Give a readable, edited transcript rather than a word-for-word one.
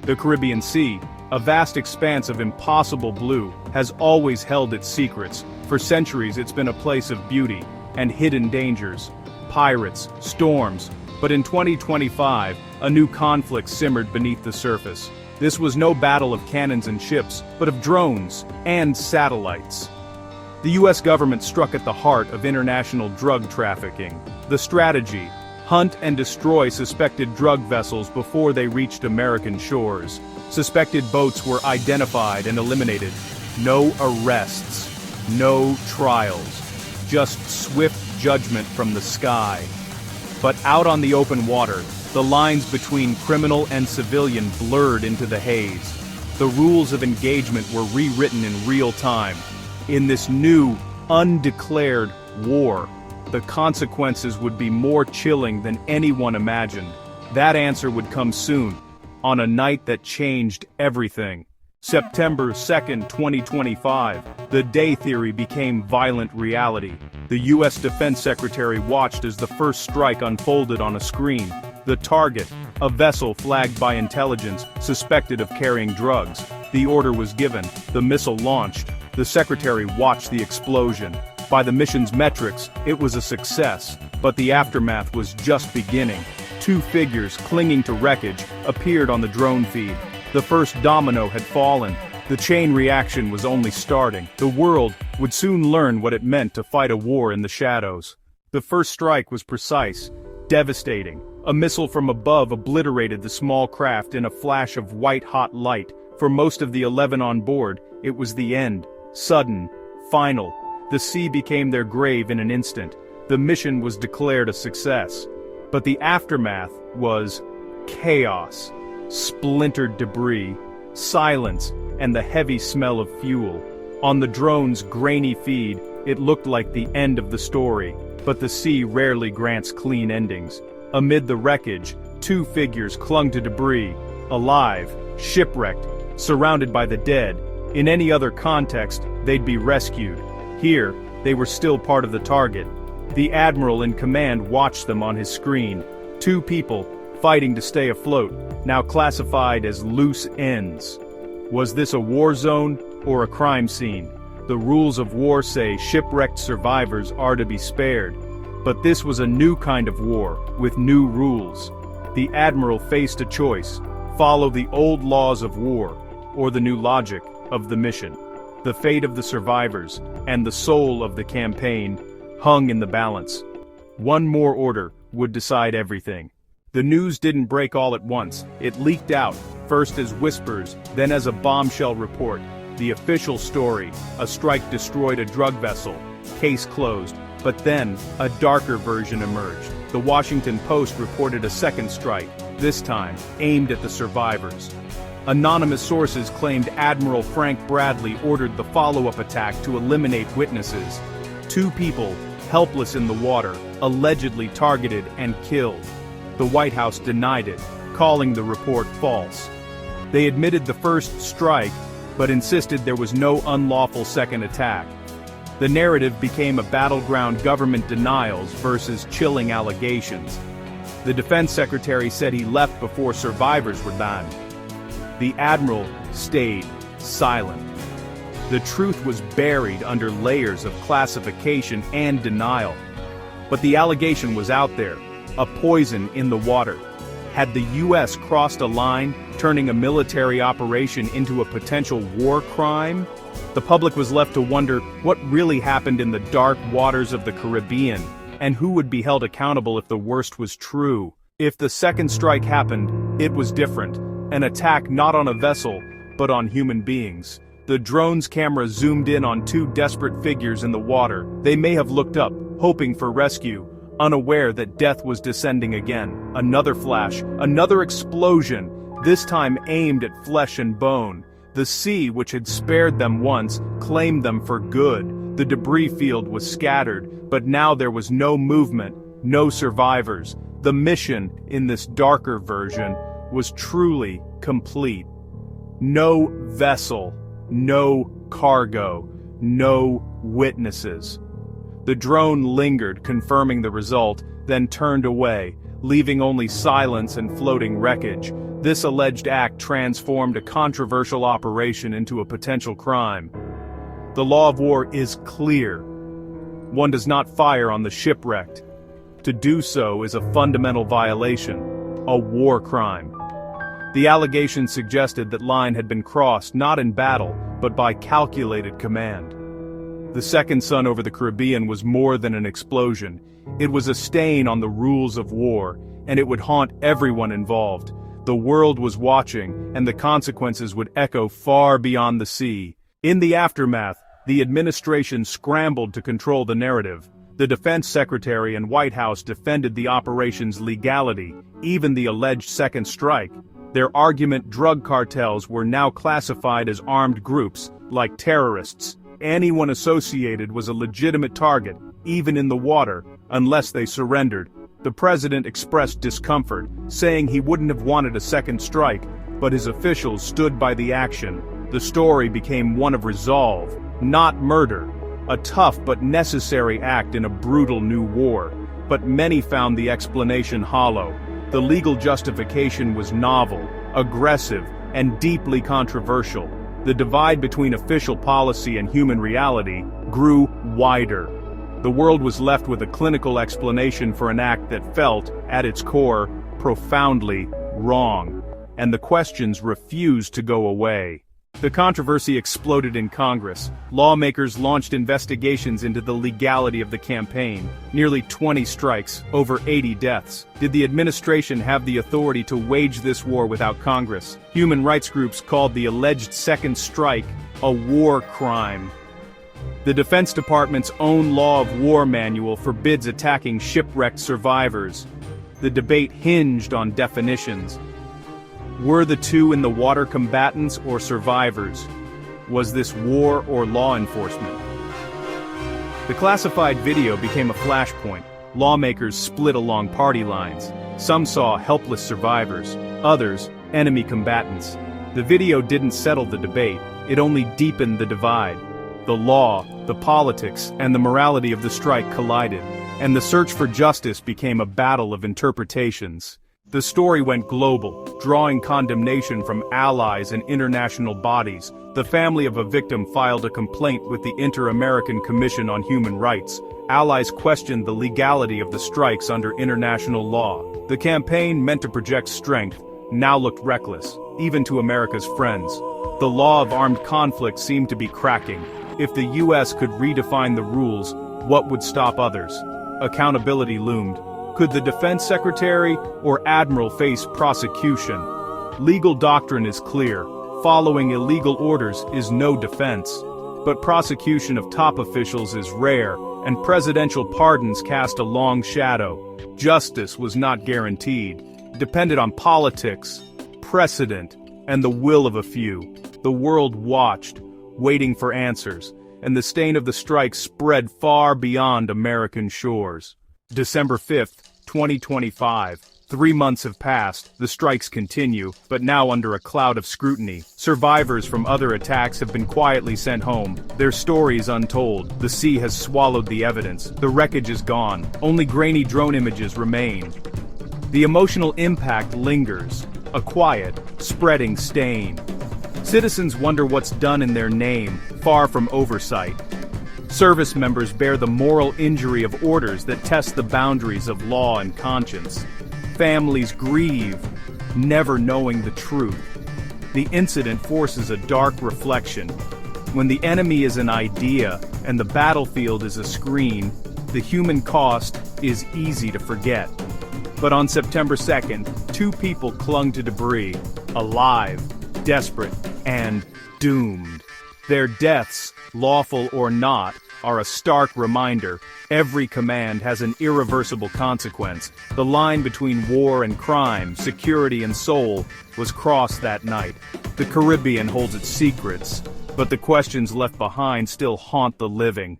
The Caribbean Sea, a vast expanse of impossible blue, has always held its secrets. For centuries it's been a place of beauty and hidden dangers. Pirates, storms. But in 2025, a new conflict simmered beneath the surface. This was no battle of cannons and ships, but of drones and satellites. The US government struck at the heart of international drug trafficking. The strategy: hunt and destroy suspected drug vessels before they reached American shores. Suspected boats were identified and eliminated. No arrests, no trials, just swift judgment from the sky. But out on the open water, the lines between criminal and civilian blurred into the haze. The rules of engagement were rewritten in real time. In this new, undeclared war, the consequences would be more chilling than anyone imagined. That answer would come soon, on a night that changed everything. September 2nd, 2025, the day theory became violent reality. The US Defense Secretary watched as the first strike unfolded on a screen. The target, a vessel flagged by intelligence, suspected of carrying drugs. The order was given, the missile launched. The Secretary watched the explosion. By the mission's metrics, it was a success, but the aftermath was just beginning. Two figures clinging to wreckage appeared on the drone feed. The first domino had fallen. The chain reaction was only starting. The world would soon learn what it meant to fight a war in the shadows. The first strike was precise, devastating. A missile from above obliterated the small craft in a flash of white-hot light. For most of the 11 on board, it was the end. Sudden, final. The sea became their grave in an instant. The mission was declared a success. But the aftermath was chaos. Splintered debris, silence, and the heavy smell of fuel. On the drone's grainy feed, it looked like the end of the story, but the sea rarely grants clean endings. Amid the wreckage, two figures clung to debris, alive, shipwrecked, surrounded by the dead. In any other context, they'd be rescued. Here, they were still part of the target. The admiral in command watched them on his screen. Two people, fighting to stay afloat, now classified as loose ends. Was this a war zone or a crime scene? The rules of war say shipwrecked survivors are to be spared. But this was a new kind of war, with new rules. The admiral faced a choice: follow the old laws of war, or the new logic of the mission. The fate of the survivors, and the soul of the campaign, hung in the balance. One more order would decide everything. The news didn't break all at once. It leaked out, first as whispers, then as a bombshell report. The official story: a strike destroyed a drug vessel. Case closed. But then, a darker version emerged. The Washington Post reported a second strike, this time aimed at the survivors. Anonymous sources claimed Admiral Frank Bradley ordered the follow-up attack to eliminate witnesses. Two people, helpless in the water, allegedly targeted and killed. The White House denied it, calling the report false. They admitted the first strike, but insisted there was no unlawful second attack. The narrative became a battleground: government denials versus chilling allegations. The defense secretary said he left before survivors were done. The admiral stayed silent. The truth was buried under layers of classification and denial. But the allegation was out there, a poison in the water. Had the US crossed a line, turning a military operation into a potential war crime? The public was left to wonder what really happened in the dark waters of the Caribbean, and who would be held accountable if the worst was true. If the second strike happened, it was different. An attack not on a vessel, but on human beings. The drone's camera zoomed in on two desperate figures in the water. They may have looked up, hoping for rescue, unaware that death was descending again. Another flash, another explosion, this time aimed at flesh and bone. The sea, which had spared them once, claimed them for good. The debris field was scattered, but now there was no movement, no survivors. The mission, in this darker version, was truly complete. No vessel, no cargo, no witnesses. The drone lingered, confirming the result, then turned away, leaving only silence and floating wreckage. This alleged act transformed a controversial operation into a potential crime. The law of war is clear. One does not fire on the shipwrecked. To do so is a fundamental violation, a war crime. The allegation suggested that line had been crossed not in battle, but by calculated command. The Second Sun over the Caribbean was more than an explosion. It was a stain on the rules of war, and it would haunt everyone involved. The world was watching, and the consequences would echo far beyond the sea. In the aftermath, the administration scrambled to control the narrative. The Defense Secretary and White House defended the operation's legality, even the alleged second strike. Their argument: drug cartels were now classified as armed groups, like terrorists. Anyone associated was a legitimate target, even in the water, unless they surrendered. The president expressed discomfort, saying he wouldn't have wanted a second strike, but his officials stood by the action. The story became one of resolve, not murder, a tough but necessary act in a brutal new war. But many found the explanation hollow. The legal justification was novel, aggressive, and deeply controversial. The divide between official policy and human reality grew wider. The world was left with a clinical explanation for an act that felt, at its core, profoundly wrong. And the questions refused to go away. The controversy exploded in Congress. Lawmakers launched investigations into the legality of the campaign. Nearly 20 strikes, over 80 deaths. Did the administration have the authority to wage this war without Congress? Human rights groups called the alleged second strike a war crime. The Defense Department's own Law of War manual forbids attacking shipwrecked survivors. The debate hinged on definitions. Were the two in the water combatants or survivors? Was this war or law enforcement? The classified video became a flashpoint. Lawmakers split along party lines. Some saw helpless survivors, others, enemy combatants. The video didn't settle the debate, it only deepened the divide. The law, the politics, and the morality of the strike collided, and the search for justice became a battle of interpretations. The story went global, drawing condemnation from allies and international bodies. The family of a victim filed a complaint with the Inter-American Commission on Human Rights. Allies questioned the legality of the strikes under international law. The campaign, meant to project strength, now looked reckless, even to America's friends. The law of armed conflict seemed to be cracking. If the U.S. could redefine the rules, what would stop others? Accountability loomed. Could the defense secretary or admiral face prosecution? Legal doctrine is clear. Following illegal orders is no defense. But prosecution of top officials is rare, and presidential pardons cast a long shadow. Justice was not guaranteed. It depended on politics, precedent, and the will of a few. The world watched, waiting for answers, and the stain of the strike spread far beyond American shores. December 5th, 2025. 3 months have passed, the strikes continue, but now under a cloud of scrutiny. Survivors from other attacks have been quietly sent home, their stories untold. The sea has swallowed the evidence, the wreckage is gone, only grainy drone images remain. The emotional impact lingers, a quiet, spreading stain. Citizens wonder what's done in their name, far from oversight. Service members bear the moral injury of orders that test the boundaries of law and conscience. Families grieve, never knowing the truth. The incident forces a dark reflection. When the enemy is an idea and the battlefield is a screen, the human cost is easy to forget. But on September 2nd, 2 people clung to debris, alive, desperate, and doomed. Their deaths, lawful or not, are a stark reminder. Every command has an irreversible consequence. The line between war and crime, security and soul, was crossed that night. The Caribbean holds its secrets, but the questions left behind still haunt the living.